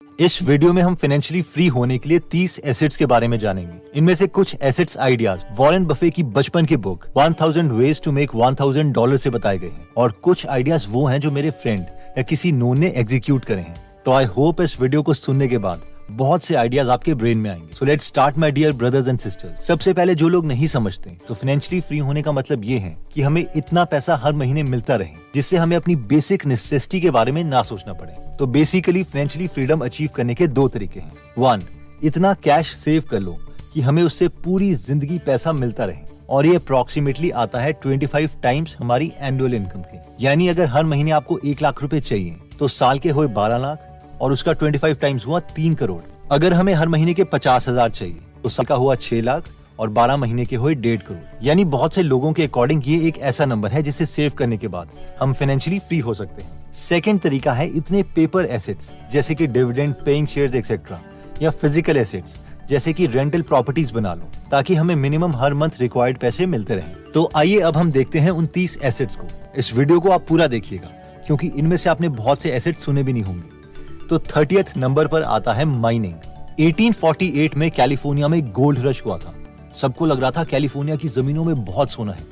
इस वीडियो में हम फाइनेंशियली फ्री होने के लिए 30 एसेट्स के बारे में जानेंगे। इनमें से कुछ एसेट्स आइडियाज वॉरेन बफे की बचपन की बुक 1000 वेज टू मेक $1000 से बताए गए हैं और कुछ आइडियाज वो हैं जो मेरे फ्रेंड या किसी नोन ने एग्जीक्यूट करे हैं। तो आई होप इस वीडियो को सुनने के बाद बहुत से आइडियाज आपके ब्रेन में आएंगे। So let's start my dear brothers and sisters. सबसे पहले जो लोग नहीं समझते तो फाइनेंशियली फ्री होने का मतलब ये है कि हमें इतना पैसा हर महीने मिलता रहे जिससे हमें अपनी बेसिक नेसेसिटी के बारे में ना सोचना पड़े। तो बेसिकली फाइनेंशियली फ्रीडम अचीव करने के दो तरीके हैं। 1, इतना कैश सेव कर लो कि हमें उससे पूरी जिंदगी पैसा मिलता रहे और ये अप्रोक्सीमेटली आता है 25 टाइम्स हमारी एनुअल इनकम के। यानी अगर हर महीने आपको 1 लाख रुपए चाहिए तो साल के हुए 12 लाख और उसका 25 टाइम्स हुआ 3 करोड़। अगर हमें हर महीने के 50,000 चाहिए तो साल का हुआ 6 लाख और 12 महीने के हुए 1.5 करोड़। यानी बहुत से लोगों के अकॉर्डिंग ये एक ऐसा नंबर है जिसे सेव करने के बाद हम फाइनेंशियली फ्री हो सकते हैं। सेकंड तरीका है इतने पेपर एसेट्स जैसे कि डिविडेंड पेइंग शेयर्स एक्सेट्रा या फिजिकल एसेट्स जैसे कि रेंटल प्रॉपर्टीज बना लो ताकि हमें मिनिमम हर मंथ रिक्वायर्ड पैसे मिलते रहें। तो आइए अब हम देखते हैं उन 30 एसेट्स को। इस वीडियो को आप पूरा देखिएगा क्योंकि इनमें से आपने बहुत से एसेट्स सुने भी नहीं होंगे। तो 30th नंबर पर आता है माइनिंग। 1848 में कैलिफोर्निया में गोल्ड रश हुआ था। सबको लग रहा था कैलिफोर्निया की जमीनों में बहुत सोना है,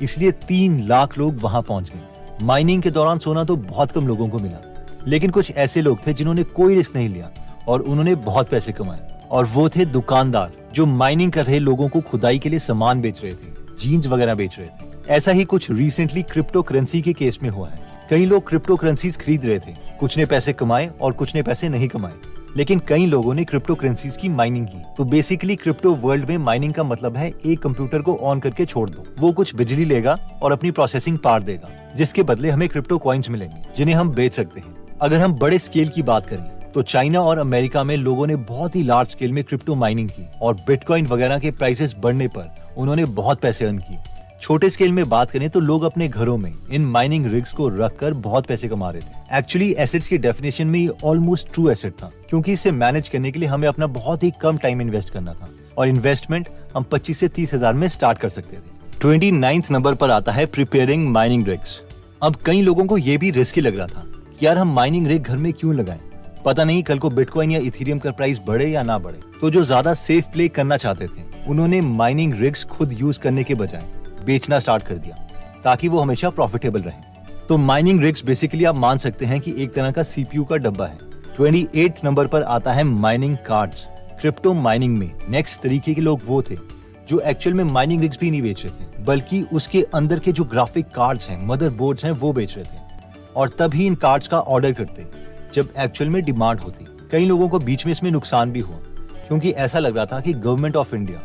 इसलिए 3 लाख लोग वहां पहुंच गए। माइनिंग के दौरान सोना तो बहुत कम लोगों को मिला, लेकिन कुछ ऐसे लोग थे जिन्होंने कोई रिस्क नहीं लिया और उन्होंने बहुत पैसे कमाए। और वो थे दुकानदार जो माइनिंग कर रहे लोगों को खुदाई के लिए सामान बेच रहे थे, जीन्स वगैरह बेच रहे थे। ऐसा ही कुछ रिसेंटली क्रिप्टो करेंसी के केस में हुआ है। कई लोग क्रिप्टो करेंसीज खरीद रहे थे, कुछ ने पैसे कमाए और कुछ ने पैसे नहीं कमाए, लेकिन कई लोगों ने क्रिप्टो करेंसीज की माइनिंग की। तो बेसिकली क्रिप्टो वर्ल्ड में माइनिंग का मतलब है एक कंप्यूटर को ऑन करके छोड़ दो, वो कुछ बिजली लेगा और अपनी प्रोसेसिंग पावर देगा, जिसके बदले हमें क्रिप्टो कॉइन्स मिलेंगे जिन्हें हम बेच सकते हैं। अगर हम बड़े स्केल की बात करें तो चाइना और अमेरिका में लोगों ने बहुत ही लार्ज स्केल में क्रिप्टो माइनिंग की और बिटकॉइन वगैरह के प्राइसेस बढ़ने पर उन्होंने बहुत पैसे अर्न किए। छोटे स्केल में बात करें तो लोग अपने घरों में इन माइनिंग रिग्स को रखकर बहुत पैसे कमा रहे थे। एक्चुअली एसेट्स की डेफिनेशन में ये ऑलमोस्ट ट्रू एसेट था क्योंकि इसे मैनेज करने के लिए हमें अपना बहुत ही कम टाइम इन्वेस्ट करना था और इन्वेस्टमेंट हम 25 से 30 हजार में स्टार्ट कर सकते थे। 29th नंबर पर आता है प्रिपेयरिंग माइनिंग रिग्स। अब कई लोगों को ये भी रिस्की लग रहा था कि यार हम माइनिंग रिग घर में क्यों लगाएं, पता नहीं कल को बिटकॉइन या इथेरियम का प्राइस बढ़े या ना बढ़े। तो जो ज्यादा सेफ प्ले करना चाहते थे उन्होंने माइनिंग रिग्स खुद यूज करने के बजाय बेचना स्टार्ट कर दिया ताकि वो हमेशा प्रॉफिटेबल रहे। तो माइनिंग रिग्स बेसिकली आप मान सकते हैं कि एक तरह का सीपीयू का डब्बा है। 28th नंबर पर आता है माइनिंग कार्ड्स। क्रिप्टो माइनिंग में नेक्स्ट तरीके के लोग वो थे जो एक्चुअल में माइनिंग रिग्स भी नहीं बेच रहे थे बल्कि उसके अंदर के जो ग्राफिक कार्ड्स हैं, मदरबोर्ड्स हैं, वो बेच रहे थे और तभी इन कार्ड्स का ऑर्डर करते जब एक्चुअल में डिमांड होती। कई लोगों को बीच में इसमें नुकसान भी हुआ क्योंकि ऐसा लग रहा था कि गवर्नमेंट ऑफ इंडिया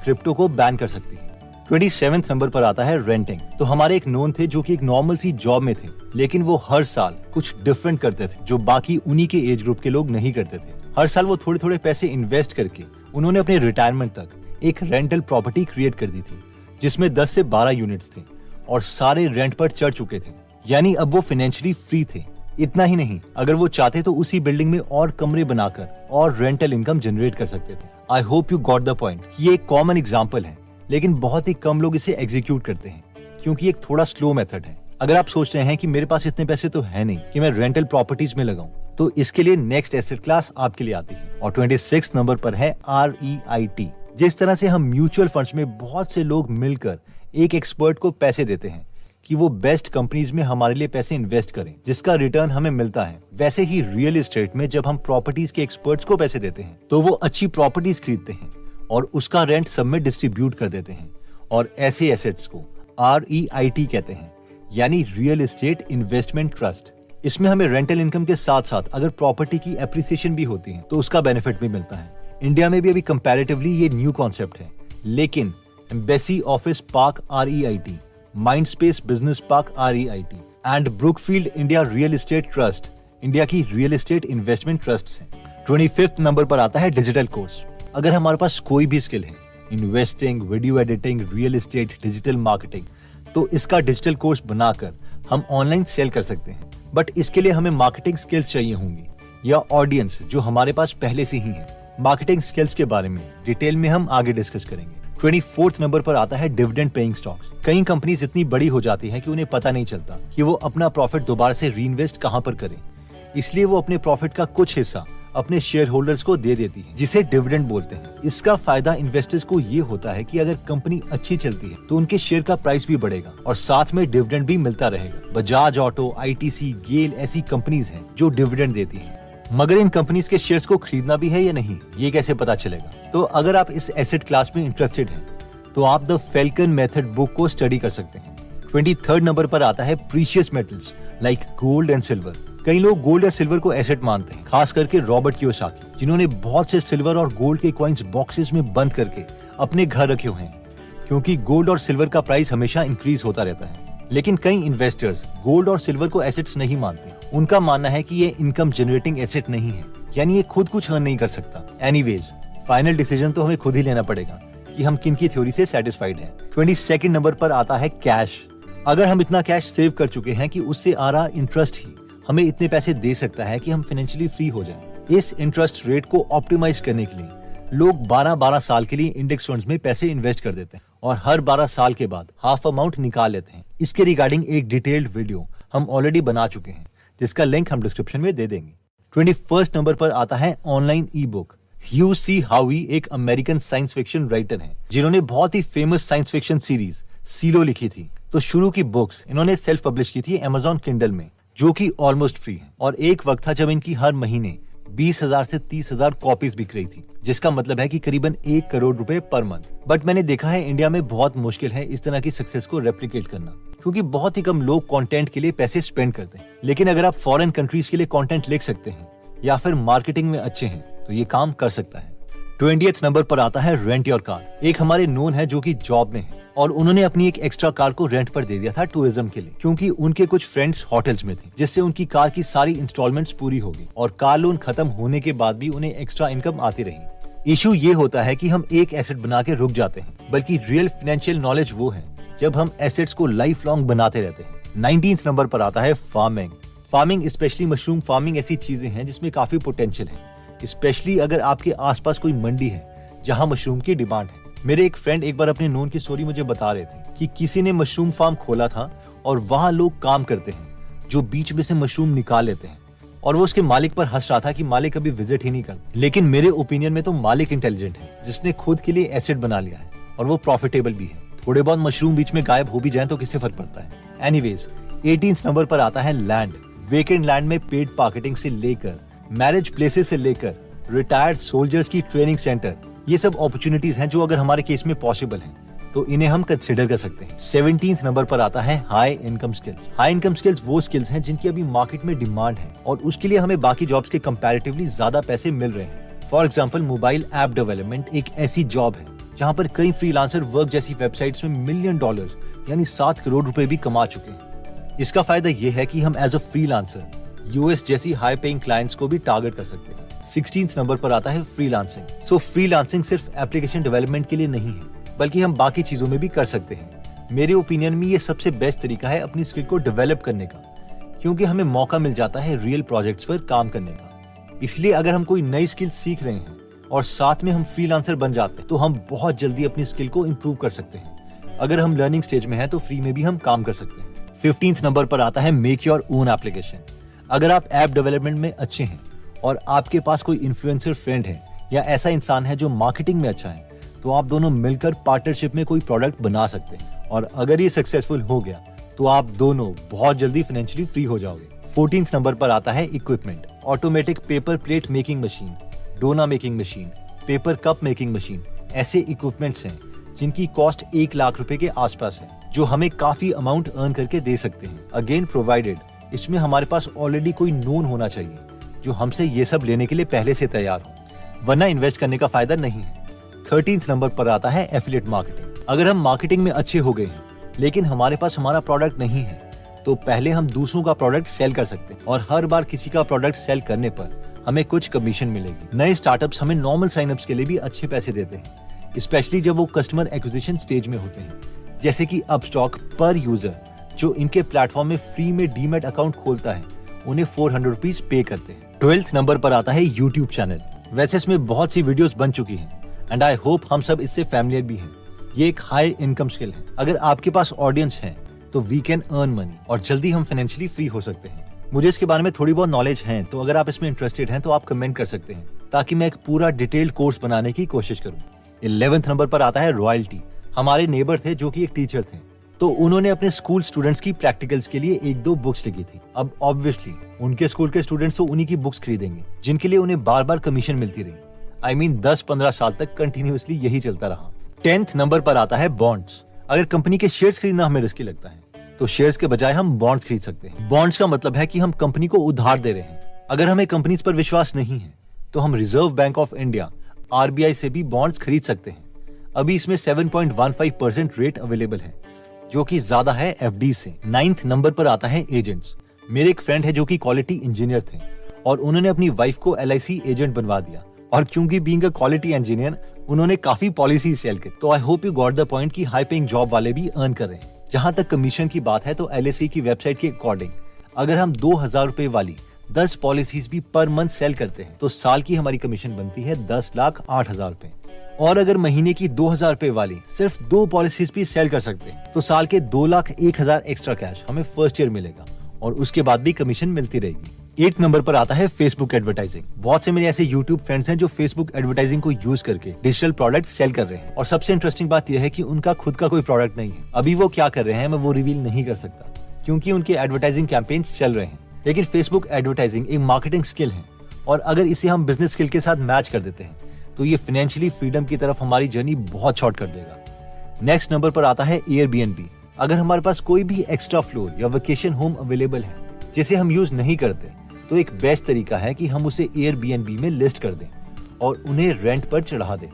क्रिप्टो को बैन कर सकती है। 27th नंबर पर आता है रेंटिंग। तो हमारे एक नोन थे जो कि एक नॉर्मल सी जॉब में थे, लेकिन वो हर साल कुछ डिफरेंट करते थे जो बाकी उन्हीं के एज ग्रुप के लोग नहीं करते थे। हर साल वो थोड़े थोड़े पैसे इन्वेस्ट करके उन्होंने अपने रिटायरमेंट तक एक रेंटल प्रॉपर्टी क्रिएट कर दी थी जिसमें 10 से 12 यूनिट्स थे और सारे रेंट पर चढ़ चुके थे। यानी अब वो फाइनेंशियली फ्री थे। इतना ही नहीं, अगर वो चाहते तो उसी बिल्डिंग में और कमरे बनाकर और रेंटल इनकम जनरेट कर सकते थे। I hope you got the point. ये एक कॉमन एग्जाम्पल है लेकिन बहुत ही कम लोग इसे एग्जीक्यूट करते हैं क्योंकि एक थोड़ा स्लो मेथड है। अगर आप सोच रहे हैं कि मेरे पास इतने पैसे तो है नहीं कि मैं रेंटल प्रॉपर्टीज में लगाऊं, तो इसके लिए नेक्स्ट एसेट क्लास आपके लिए आती है और 26 नंबर पर है REIT। जिस तरह से हम म्यूचुअल फंड्स में बहुत से लोग मिलकर एक एक्सपर्ट को पैसे देते हैं कि वो बेस्ट कंपनीज में हमारे लिए पैसे इन्वेस्ट करें जिसका रिटर्न हमें मिलता है, वैसे ही रियल एस्टेट में जब हम प्रॉपर्टीज के एक्सपर्ट्स को पैसे देते हैं तो वो अच्छी प्रॉपर्टीज खरीदते हैं और उसका रेंट सब में डिस्ट्रीब्यूट कर देते हैं और ऐसे एसेट्स को REIT कहते हैं, यानी रियल एस्टेट इन्वेस्टमेंट ट्रस्ट। इसमें हमें रेंटल इनकम के साथ साथ अगर प्रॉपर्टी की एप्रिसिएशन भी होती है तो उसका बेनिफिट भी मिलता है। इंडिया में भी अभी कंपैरेटिवली ये न्यू कॉन्सेप्ट है, लेकिन embassy office park REIT, Mindspace business park REIT and Brookfield India real estate trust India की रियल एस्टेट इन्वेस्टमेंट ट्रस्ट हैं। 25th नंबर पर आता है डिजिटल कोर्स। अगर हमारे पास कोई भी स्किल है, investing, video editing, real estate, digital marketing, तो इसका डिजिटल कोर्स बनाकर हम ऑनलाइन सेल कर सकते हैं। बट इसके लिए हमें मार्केटिंग स्किल्स चाहिए होंगी या ऑडियंस जो हमारे पास पहले से ही है। मार्केटिंग स्किल्स के बारे में डिटेल में हम आगे डिस्कस करेंगे। 24th नंबर पर आता है डिविडेंड पेइंग स्टॉक्स। कई कंपनीज इतनी बड़ी हो जाती है कि उन्हें पता नहीं चलता कि वो अपना प्रॉफिट दोबारा से रीइन्वेस्ट कहां पर करें, इसलिए वो अपने प्रॉफिट का कुछ हिस्सा अपने शेयर होल्डर्स को दे देती है, जिसे डिविडेंड बोलते हैं। इसका फायदा इन्वेस्टर्स को ये होता है कि अगर कंपनी अच्छी चलती है तो उनके शेयर का प्राइस भी बढ़ेगा और साथ में डिविडेंड भी मिलता रहेगा। बजाज ऑटो, ITC, गेल ऐसी कंपनीज हैं जो डिविडेंड देती हैं। मगर इन कंपनीज के शेयर्स को खरीदना भी है या नहीं, ये कैसे पता चलेगा? तो अगर आप इस एसेट क्लास में इंटरेस्टेड हैं, तो आप द फैल्कन मेथड बुक को स्टडी कर सकते हैं। 23rd नंबर पर आता है precious metals like gold and silver. कई लोग गोल्ड या सिल्वर को एसेट मानते हैं, खास करके रॉबर्ट कियोसाकी, जिन्होंने बहुत से सिल्वर और गोल्ड के कॉइन्स बॉक्सेस में बंद करके अपने घर रखे हुए हैं, क्योंकि गोल्ड और सिल्वर का प्राइस हमेशा इंक्रीज होता रहता है। लेकिन कई इन्वेस्टर्स गोल्ड और सिल्वर को एसेट्स नहीं मानते। उनका मानना है कि ये इनकम जनरेटिंग एसेट नहीं है, यानी ये खुद कुछ अर्न नहीं कर सकता। एनीवेज, फाइनल डिसीजन तो हमें खुद ही लेना पड़ेगा कि हम किन की थ्योरी से सेटिस्फाइड हैं। 22nd नंबर पर आता है कैश। अगर हम इतना कैश सेव कर चुके हैं कि उससे आ रहा इंटरेस्ट ही हमें इतने पैसे दे सकता है कि हम फाइनेंशियली फ्री हो जाएं। इस इंटरेस्ट रेट को ऑप्टिमाइज करने के लिए लोग 12-12 साल के लिए इंडेक्स फंड्स में पैसे इन्वेस्ट कर देते हैं और हर 12 साल के बाद हाफ अमाउंट निकाल लेते हैं। इसके रिगार्डिंग एक डिटेल्ड वीडियो हम ऑलरेडी बना चुके हैं, जिसका लिंक हम डिस्क्रिप्शन में दे देंगे। 21st नंबर पर आता है ऑनलाइन ई बुक। ह्यू सी हावी एक अमेरिकन साइंस फिक्शन राइटर हैं, जिन्होंने बहुत ही फेमस साइंस फिक्शन सीरीज सीलो लिखी थी। तो शुरू की बुक्स इन्होंने सेल्फ पब्लिश की थी Amazon Kindle में, जो कि ऑलमोस्ट फ्री है। और एक वक्त था जब इनकी हर महीने 20,000 से 30,000 कॉपीज बिक रही थी, जिसका मतलब है कि करीबन 1 करोड़ रुपए पर मंथ। बट मैंने देखा है इंडिया में बहुत मुश्किल है इस तरह की सक्सेस को रेप्लिकेट करना, क्योंकि बहुत ही कम लोग कंटेंट के लिए पैसे स्पेंड करते हैं। लेकिन अगर आप फॉरेन कंट्रीज के लिए कंटेंट लिख सकते हैं या फिर मार्केटिंग में अच्छे हैं, तो ये काम कर सकता है। 20th नंबर पर आता है रेंट योर कार। एक हमारे नोन है जो कि जॉब में है और उन्होंने अपनी एक एक्स्ट्रा कार को रेंट पर दे दिया था टूरिज्म के लिए, क्योंकि उनके कुछ फ्रेंड्स होटल्स में थे, जिससे उनकी कार की सारी इंस्टॉलमेंट्स पूरी हो गई और कार लोन खत्म होने के बाद भी उन्हें एक्स्ट्रा इनकम आती रही। इशू ये होता है कि हम एक एसेट बना के रुक जाते हैं, बल्कि रियल फाइनेंशियल नॉलेज वो है जब हम एसेट्स को लाइफ लॉन्ग बनाते रहते हैं। 19th नंबर पर आता है farming. Farming, specially mushroom farming, ऐसी चीजें हैं जिसमें काफी पोटेंशियल है, स्पेशली अगर आपके आसपास कोई मंडी है जहां मशरूम की डिमांड है। मेरे एक फ्रेंड एक बार अपने नोन की स्टोरी मुझे बता रहे थे कि किसी ने मशरूम फार्म खोला था और वहां लोग काम करते हैं जो बीच में से मशरूम निकाल लेते हैं, और वो उसके मालिक पर हंस रहा था कि मालिक कभी विजिट ही नहीं करता। लेकिन मेरे ओपिनियन में तो मालिक इंटेलिजेंट है, जिसने खुद के लिए एसेट बना लिया है और वो प्रॉफिटेबल भी है। थोड़े बहुत मशरूम बीच में गायब हो भी जाए तो किससे फर्क पड़ता है। एनीवेज, 18th नंबर पर आता है लैंड। वेकेंड लैंड में पेड मार्केटिंग से लेकर मैरिज प्लेसेस से लेकर रिटायर्ड सोल्जर्स की ट्रेनिंग सेंटर, ये सब अपॉर्चुनिटीज हैं जो अगर हमारे केस में पॉसिबल हैं तो इन्हें हम कंसिडर कर सकते हैं। 17th नंबर पर आता है high income skills. High income skills वो स्किल्स हैं जिनकी अभी मार्केट में डिमांड है और उसके लिए हमें बाकी जॉब्स के कंपैरेटिवली ज्यादा पैसे मिल रहे हैं। For example, mobile app development एक ऐसी जॉब है जहां पर कई फ्रीलांसर वर्क जैसी वेबसाइट्स में $1 मिलियन यानी 7 करोड़ रुपए भी कमा चुके हैं। इसका फायदा ये है कि हम एज अ फ्रीलांसर US जैसी हाई पेइंग क्लाइंट्स को भी टारगेट कर सकते हैं। 16th नंबर पर आता है फ्रीलांसिंग। सो फ्रीलांसिंग सिर्फ एप्लीकेशन डेवलपमेंट के लिए नहीं है, बल्कि हम बाकी चीजों में भी कर सकते हैं। मेरे ओपिनियन में ये सबसे बेस्ट तरीका है अपनी स्किल को डेवलप करने का, क्योंकि हमें मौका मिल जाता है रियल प्रोजेक्ट्स पर काम करने का। इसलिए अगर हम कोई नई स्किल सीख रहे हैं और साथ में हम फ्रीलांसर बन जाते हैं तो हम बहुत जल्दी अपनी स्किल को इम्प्रूव कर सकते हैं। अगर हम लर्निंग स्टेज में हैं तो फ्री में भी हम काम कर सकते हैं। 15th नंबर पर आता है मेक योर ओन एप्लीकेशन। अगर आप ऐप डेवलपमेंट में अच्छे हैं और आपके पास कोई इन्फ्लुएंसर फ्रेंड है या ऐसा इंसान है जो मार्केटिंग में अच्छा है, तो आप दोनों मिलकर पार्टनरशिप में कोई प्रोडक्ट बना सकते हैं और अगर ये सक्सेसफुल हो गया तो आप दोनों बहुत जल्दी फाइनेंशियली फ्री हो जाओगे। 14th नंबर पर आता है equipment. Automatic paper plate making machine, डोना making machine, paper cup making machine, ऐसे इक्विपमेंट्स हैं जिनकी कॉस्ट 1 लाख रुपए के आसपास है, जो हमें काफी अमाउंट अर्न करके दे सकते हैं। अगेन प्रोवाइडेड इसमें हमारे पास ऑलरेडी कोई नोन होना चाहिए जो हमसे ये सब लेने के लिए पहले से तैयार हो, वरना इन्वेस्ट करने का फायदा नहीं है। 13th नंबर पर आता है एफिलिएट मार्केटिंग। अगर हम मार्केटिंग में अच्छे हो गए हैं लेकिन हमारे पास हमारा प्रोडक्ट नहीं है, तो पहले हम दूसरों का प्रोडक्ट सेल कर सकते हैं और हर बार किसी का प्रोडक्ट सेल करने पर हमें कुछ कमीशन मिलेगी। नए स्टार्टअप्स हमें नॉर्मल साइनअप्स के लिए भी अच्छे पैसे देते हैं, स्पेशली जब वो कस्टमर एक्विजिशन स्टेज में होते हैं, जैसे कि अपस्टॉक पर यूजर जो इनके प्लेटफॉर्म में फ्री में डीमैट अकाउंट खोलता है उन्हें 400 रुपीज पे करते हैं। 12th नंबर पर आता है यूट्यूब चैनल। वैसे इसमें बहुत सी वीडियोस बन चुकी हैं एंड आई होप हम सब इससे फैमिलियर भी हैं। ये एक हाई इनकम स्किल है। अगर आपके पास ऑडियंस है तो वी कैन अर्न मनी और जल्दी हम फाइनेंशियली फ्री हो सकते हैं। मुझे इसके बारे में थोड़ी बहुत नॉलेज है, तो अगर आप इसमें इंटरेस्टेड हैं तो आप कमेंट कर सकते हैं ताकि मैं एक पूरा डिटेल्ड कोर्स बनाने की कोशिश करूं। 11th नंबर पर आता है रॉयल्टी। हमारे नेबर थे जो कि एक टीचर थे, तो उन्होंने अपने स्कूल स्टूडेंट्स की प्रैक्टिकल्स के लिए 1-2 बुक्स लिखी थी। अब ऑब्वियसली उनके स्कूल के स्टूडेंट्स तो उन्हीं की बुक्स खरीदेंगे जिनके लिए उन्हें बार बार कमीशन मिलती रही। I mean 10-15 साल तक कंटिन्यूअसली यही चलता रहा। 10th नंबर पर आता है बॉन्ड्स। अगर कंपनी के शेयर्स खरीदना हमें रिस्की लगता है तो शेयर्स के बजाय हम बॉन्ड्स खरीद सकते हैं। बॉन्ड्स का मतलब है कि हम कंपनी को उधार दे रहे हैं। अगर हमें कंपनीज पर विश्वास नहीं है तो हम reserve bank of India RBI से भी बॉन्ड्स खरीद सकते हैं। अभी इसमें 7.15% रेट अवेलेबल है, जो कि ज्यादा है FD से। 9th नंबर पर आता है एजेंट्स। मेरे एक फ्रेंड है जो कि क्वालिटी इंजीनियर थे और उन्होंने अपनी वाइफ को LIC एजेंट बनवा दिया, और क्योंकि बीइंग अ क्वालिटी इंजीनियर उन्होंने काफी पॉलिसी सेल की। तो I hope you got the point कि हाई पेइंग जॉब वाले भी अर्न कर रहे हैं। जहां तक कमीशन की बात है तो LIC की वेबसाइट के अकॉर्डिंग अगर हम 2000 रुपए वाली 10 पॉलिसीज भी पर मंथ सेल करते हैं तो साल की हमारी कमीशन बनती है 10,08,000 रुपए। और अगर महीने की 2000 रुपए वाली सिर्फ 2 पॉलिसीज भी सेल कर सकते हैं तो साल के 2,01,000 एक्स्ट्रा कैश हमें फर्स्ट ईयर मिलेगा और उसके बाद भी कमीशन मिलती रहेगी। 8 नंबर पर आता है फेसबुक एडवर्टाइजिंग। बहुत से मेरे ऐसे यूट्यूब फ्रेंड्स हैं जो फेसबुक एडवर्टाइजिंग को यूज करके डिजिटल प्रोडक्ट सेल कर रहे हैं, और सबसे इंटरेस्टिंग बात यह है कि उनका खुद का कोई प्रोडक्ट नहीं है। अभी वो क्या कर रहे हैं मैं वो रिवील नहीं कर सकता क्योंकि उनके एडवर्टाइजिंग कैंपेन्स चल रहे हैं। लेकिन फेसबुक एडवर्टाइजिंग एक मार्केटिंग स्किल है, और अगर इसे हम बिजनेस स्किल के साथ मैच कर देते हैं तो ये फाइनेंशियली फ्रीडम की तरफ हमारी जर्नी बहुत शॉर्ट कर देगा। नेक्स्ट नंबर पर आता है Airbnb। अगर हमारे पास कोई भी एक्स्ट्रा फ्लोर या वेकेशन होम अवेलेबल है जिसे हम यूज नहीं करते तो एक बेस्ट तरीका है कि हम उसे Airbnb में लिस्ट कर दें और उन्हें रेंट पर चढ़ा दें।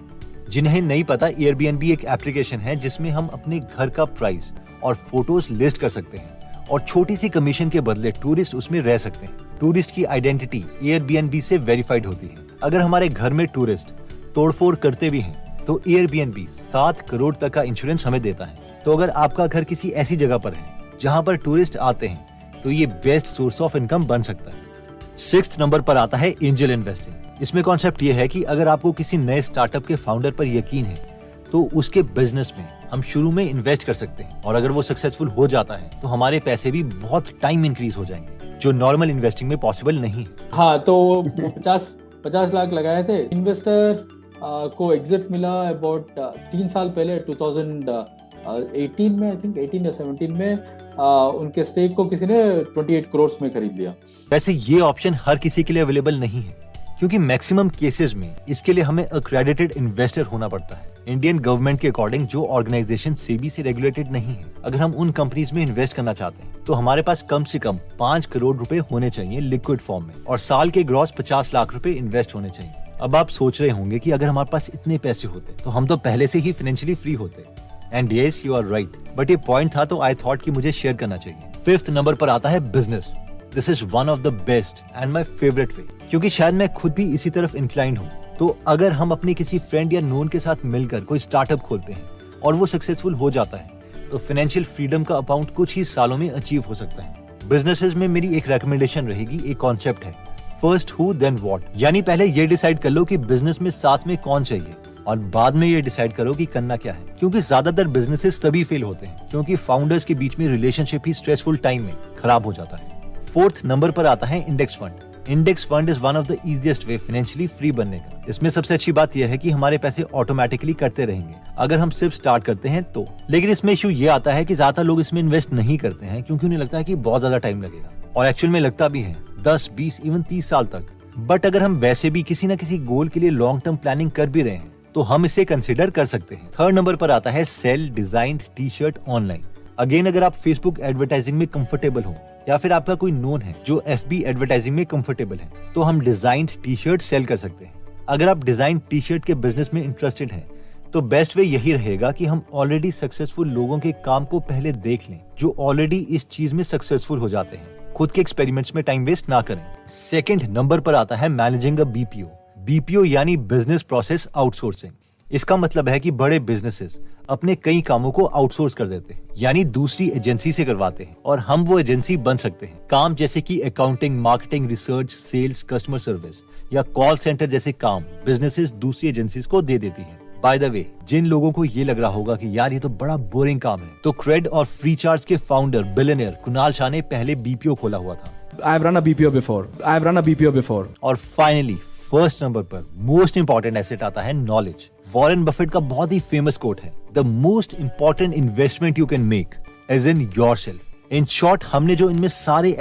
जिन्हें नहीं पता, Airbnb एक एप्लीकेशन है जिसमें हम अपने घर का प्राइस और फोटोज लिस्ट कर सकते हैं और छोटी सी कमीशन के बदले टूरिस्ट उसमें रह सकते हैं। टूरिस्ट की आइडेंटिटी Airbnb से वेरीफाइड होती है। अगर हमारे घर में टूरिस्ट तोड़फोड़ करते भी हैं तो Airbnb 7 करोड़ तक का इंश्योरेंस हमें देता है। तो अगर आपका घर किसी ऐसी जगह पर है जहां पर टूरिस्ट आते हैं तो ये बेस्ट सोर्स ऑफ इनकम बन सकता है। 6th नंबर पर आता है एंजल इन्वेस्टिंग। इसमें कॉन्सेप्ट ये है कि अगर आपको किसी नए स्टार्टअप के फाउंडर पर यकीन है तो उसके बिजनेस में हम शुरू में इन्वेस्ट कर सकते हैं, और अगर वो सक्सेसफुल हो जाता है तो हमारे पैसे भी बहुत टाइम इंक्रीज हो जाएंगे, जो नॉर्मल इन्वेस्टिंग में पॉसिबल नहीं है। हाँ, तो 50 लाख लगाए थे। इन्वेस्टर को एग्जिट मिला अबाउट 3 साल पहले 2018 में, आई थिंक 18 या 17 में उनके स्टेक को किसी ने 28 करोड़ में खरीद लिया। वैसे ये ऑप्शन हर किसी के लिए अवेलेबल नहीं है क्योंकि मैक्सिमम केसेस में इसके लिए हमें अक्रेडिटेड इन्वेस्टर होना पड़ता है। इंडियन गवर्नमेंट के अकॉर्डिंग जो ऑर्गेनाइजेशन सेबी से रेगुलेटेड नहीं है, अगर हम उन कंपनीज में इन्वेस्ट करना चाहते हैं तो हमारे पास कम से कम 5 करोड़ रुपए होने चाहिए लिक्विड फॉर्म में, और साल के ग्रॉस 50 लाख रुपए इन्वेस्ट होने चाहिए। अब आप सोच रहे होंगे कि अगर हमारे पास इतने पैसे होते तो हम तो पहले से ही फाइनेंशियली फ्री होते। And yes, you are right, but ये पॉइंट था तो आई थॉट कि मुझे शेयर करना चाहिए। 5th नंबर पर आता है business. This is one of the best and my favourite वे, क्योंकि शायद मैं खुद भी इसी तरफ इंक्लाइंड हूँ। तो अगर हम अपने किसी फ्रेंड या नोन के साथ मिलकर कोई स्टार्टअप खोलते हैं और वो सक्सेसफुल हो जाता है तो फाइनेंशियल फ्रीडम का अमाउंट कुछ ही सालों में अचीव हो सकता है। बिजनेसेस में मेरी एक रेकमेंडेशन रहेगी, एक कॉन्सेप्ट है फर्स्ट हु देन व्हाट, यानी पहले ये डिसाइड कर लो कि बिजनेस में साथ में कौन चाहिए और बाद में ये डिसाइड करो कि करना क्या है। क्योंकि ज्यादातर बिजनेसेस तभी फेल होते हैं क्योंकि फाउंडर्स के बीच में रिलेशनशिप ही स्ट्रेसफुल टाइम में खराब हो जाता है। 4th नंबर पर आता है index fund. Index fund is one of the easiest way financially free बनने का। इसमें सबसे अच्छी बात यह है कि हमारे पैसे ऑटोमेटिकली कटते रहेंगे अगर हम सिर्फ स्टार्ट करते हैं तो। लेकिन इसमें इशू ये आता है कि ज्यादा लोग इसमें इन्वेस्ट नहीं करते हैं क्योंकि उन्हें लगता है कि बहुत ज्यादा टाइम लगेगा, और एक्चुअल में लगता भी है 10, 20, इवन 30 साल तक। बट अगर हम वैसे भी किसी न किसी गोल के लिए लॉन्ग टर्म प्लानिंग कर भी रहे हैं तो हम इसे कंसिडर कर सकते हैं। 3rd नंबर पर आता है sell designed T-shirt online. Again, अगर आप फेसबुक एडवर्टाइजिंग में कंफर्टेबल हो या फिर आपका कोई नोन है जो FB एडवर्टाइजिंग में कंफर्टेबल है तो हम डिजाइन्ड टी-शर्ट सेल कर सकते हैं। अगर आप डिजाइन टी-शर्ट के बिजनेस में इंटरेस्टेड हैं तो बेस्ट वे यही रहेगा कि हम ऑलरेडी सक्सेसफुल लोगों के काम को पहले देख लें जो ऑलरेडी इस चीज में सक्सेसफुल हो जाते हैं। खुद के एक्सपेरिमेंट्स में टाइम वेस्ट ना करें। 2nd नंबर पर आता है मैनेजिंग अ BPO। BPO यानी बिजनेस प्रोसेस आउटसोर्सिंग। इसका मतलब है कि बड़े बिजनेसेस अपने कई कामों को आउटसोर्स कर देते हैं, यानी दूसरी एजेंसी से करवाते हैं, और हम वो एजेंसी बन सकते हैं। काम जैसे कि accounting, marketing, research, sales, customer service या कॉल सेंटर जैसे काम बिजनेसेस दूसरी एजेंसीज को दे देती हैं। बाय द वे, जिन लोगों को ये लग रहा होगा कि यार ये तो बड़ा बोरिंग काम है, तो क्रेड और फ्री चार्ज के फाउंडर बिलियनियर कुणाल शाह ने पहले BPO खोला हुआ था। I've run a BPO before. और फाइनली फर्स्ट नंबर पर मोस्ट इंपॉर्टेंट एसेट आता है नॉलेज। वॉरेन बफेट का बहुत ही फेमस कोट है, the most important investment you can make is in yourself. In short, हमने जो इनमें सारे